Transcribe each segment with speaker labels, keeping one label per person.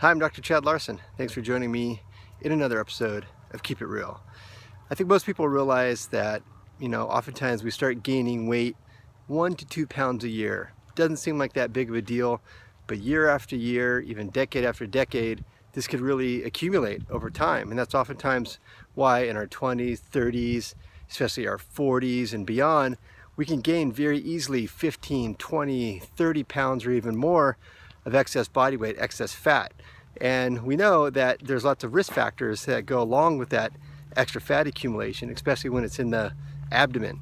Speaker 1: Hi, I'm Dr. Chad Larson. Thanks for joining me in another episode of Keep It Real. I think most people realize that, oftentimes we start gaining weight 1 to 2 pounds a year. Doesn't seem like that big of a deal, but year after year, even decade after decade, this could really accumulate over time. And that's oftentimes why in our 20s, 30s, especially our 40s and beyond, we can gain very easily 15, 20, 30 pounds or even more of excess body weight, excess fat. And we know that there's lots of risk factors that go along with that extra fat accumulation, especially when it's in the abdomen.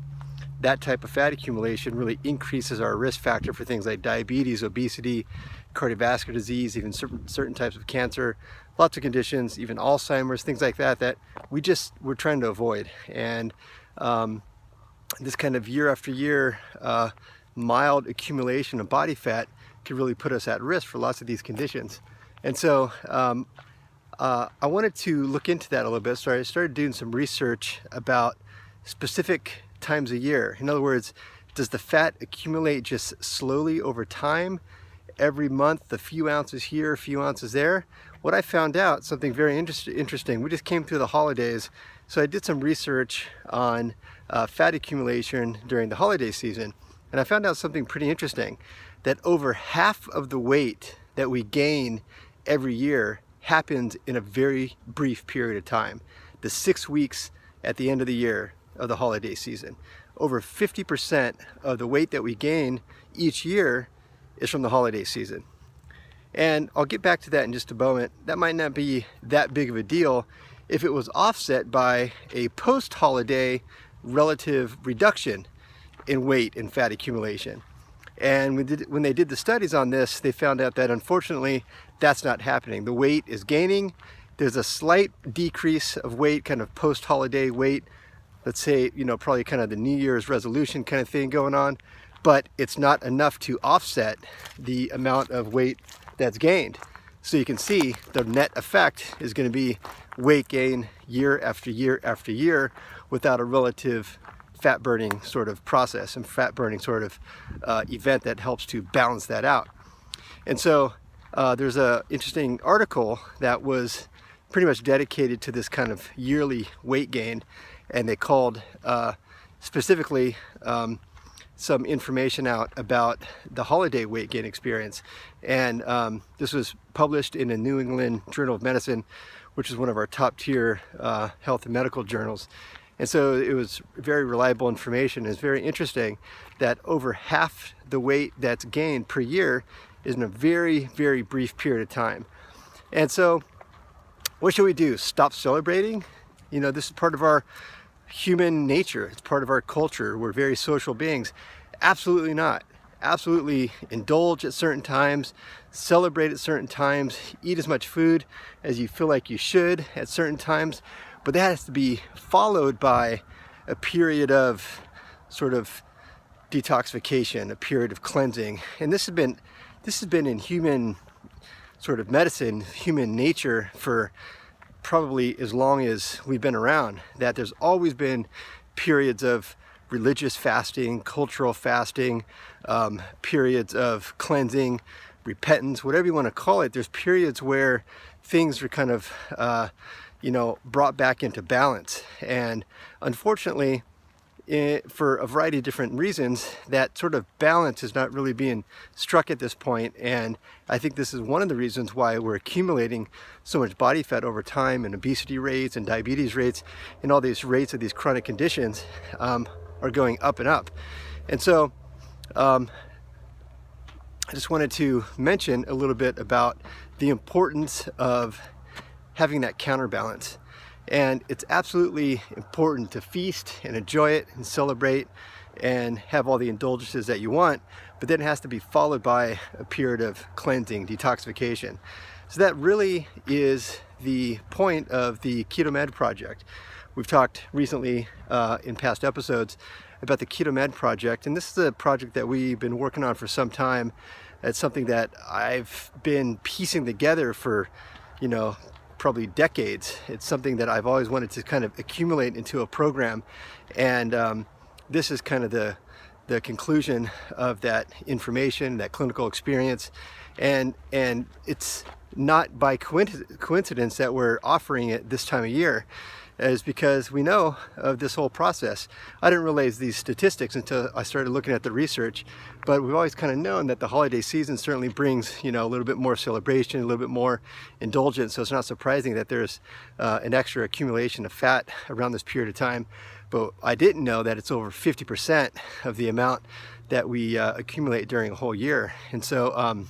Speaker 1: That type of fat accumulation really increases our risk factor for things like diabetes, obesity, cardiovascular disease, even certain types of cancer, lots of conditions, even Alzheimer's, things like that, that we're trying to avoid. And this kind of year after year mild accumulation of body fat could really put us at risk for lots of these conditions. And so I wanted to look into that a little bit. So I started doing some research about specific times a year. In other words, does the fat accumulate just slowly over time, every month, a few ounces here, a few ounces there? What I found out, something very interesting, we just came through the holidays, so I did some research on fat accumulation during the holiday season, and I found out something pretty interesting, that over half of the weight that we gain every year happens in a very brief period of time, the 6 weeks at the end of the year of the holiday season. Over 50% of the weight that we gain each year is from the holiday season. And I'll get back to that in just a moment. That might not be that big of a deal if it was offset by a post-holiday relative reduction in weight and fat accumulation. And when they did the studies on this, they found out that unfortunately that's not happening. The weight is gaining. There's a slight decrease of weight, kind of post-holiday weight. Let's say, probably kind of the New Year's resolution kind of thing going on, but it's not enough to offset the amount of weight that's gained. So you can see the net effect is going to be weight gain year after year after year without a relative fat burning sort of process and fat burning sort of event that helps to balance that out. And so there's an interesting article that was pretty much dedicated to this kind of yearly weight gain, and they called specifically some information out about the holiday weight gain experience. And this was published in a New England Journal of Medicine, which is one of our top tier health and medical journals. And so it was very reliable information. It's very interesting that over half the weight that's gained per year is in a very, very brief period of time. And so what should we do? Stop celebrating? This is part of our human nature. It's part of our culture. We're very social beings. Absolutely not. Absolutely indulge at certain times, celebrate at certain times, eat as much food as you feel like you should at certain times. But that has to be followed by a period of sort of detoxification, a period of cleansing. And this has been in human sort of medicine, human nature for probably as long as we've been around, that there's always been periods of religious fasting, cultural fasting, periods of cleansing, repentance, whatever you want to call it. There's periods where things are kind of brought back into balance. And unfortunately, for a variety of different reasons, that sort of balance is not really being struck at this point. And I think this is one of the reasons why we're accumulating so much body fat over time, and obesity rates and diabetes rates and all these rates of these chronic conditions are going up and up. And so I just wanted to mention a little bit about the importance of having that counterbalance. And it's absolutely important to feast and enjoy it and celebrate and have all the indulgences that you want, but then it has to be followed by a period of cleansing, detoxification. So that really is the point of the Keto Med Project. We've talked recently in past episodes about the Keto Med Project, and this is a project that we've been working on for some time. It's something that I've been piecing together for, probably decades. It's something that I've always wanted to kind of accumulate into a program, and this is kind of the the conclusion of that information, that clinical experience, and it's not by coincidence that we're offering it this time of year, is because we know of this whole process. I didn't realize these statistics until I started looking at the research, but we've always kind of known that the holiday season certainly brings, a little bit more celebration, a little bit more indulgence, so it's not surprising that there's an extra accumulation of fat around this period of time. But I didn't know that it's over 50% of the amount that we accumulate during a whole year. And so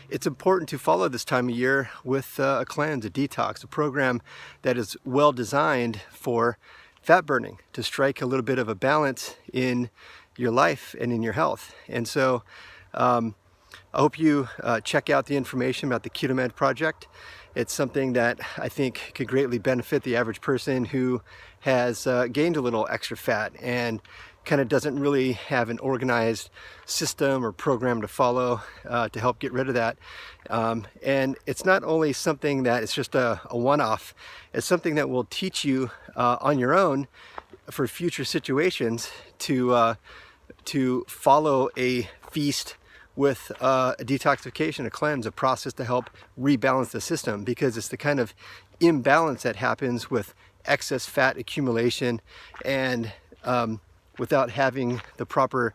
Speaker 1: it's important to follow this time of year with a cleanse, a detox, a program that is well designed for fat burning, to strike a little bit of a balance in your life and in your health. And so I hope you check out the information about the Keto Med Project. It's something that I think could greatly benefit the average person who has gained a little extra fat and kind of doesn't really have an organized system or program to follow to help get rid of that. And it's not only something that it's just a one-off, it's something that will teach you on your own for future situations to follow a feast with a detoxification, a cleanse, a process to help rebalance the system, because it's the kind of imbalance that happens with excess fat accumulation and without having the proper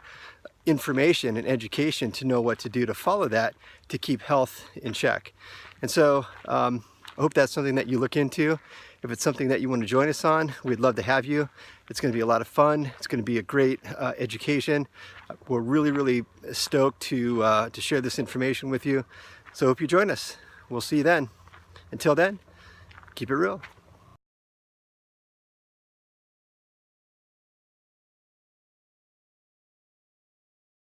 Speaker 1: information and education to know what to do to follow that to keep health in check. And so I hope that's something that you look into. If it's something that you want to join us on, we'd love to have you. It's going to be a lot of fun. It's going to be a great education. We're really stoked to share this information with you. So hope you join us. We'll see you then. Until then, keep it real.